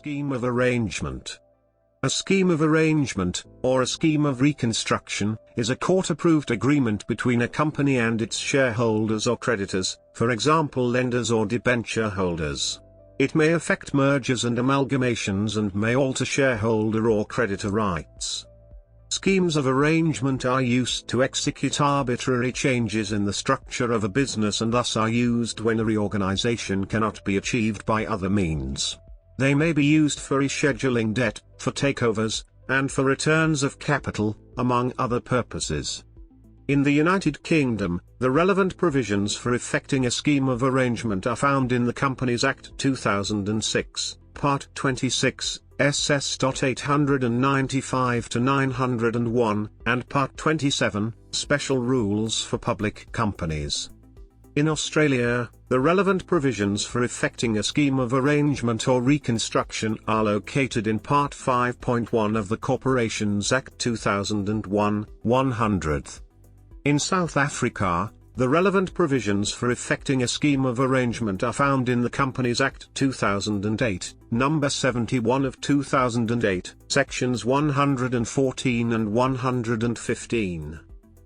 scheme of arrangement. A scheme of arrangement, or a scheme of reconstruction, is a court-approved agreement between a company and its shareholders or creditors, for example lenders or debenture holders. It may affect mergers and amalgamations and may alter shareholder or creditor rights. Schemes of arrangement are used to execute arbitrary changes in the structure of a business and thus are used when a reorganization cannot be achieved by other means. They may be used for rescheduling debt, for takeovers, and for returns of capital, among other purposes. In the United Kingdom, the relevant provisions for effecting a scheme of arrangement are found in the Companies Act 2006, Part 26, SS.895-901, and Part 27, Special Rules for Public Companies. In Australia, the relevant provisions for effecting a scheme of arrangement or reconstruction are located in Part 5.1 of the Corporations Act 2001, 100th. In South Africa, the relevant provisions for effecting a scheme of arrangement are found in the Companies Act 2008, Number 71 of 2008, Sections 114 and 115.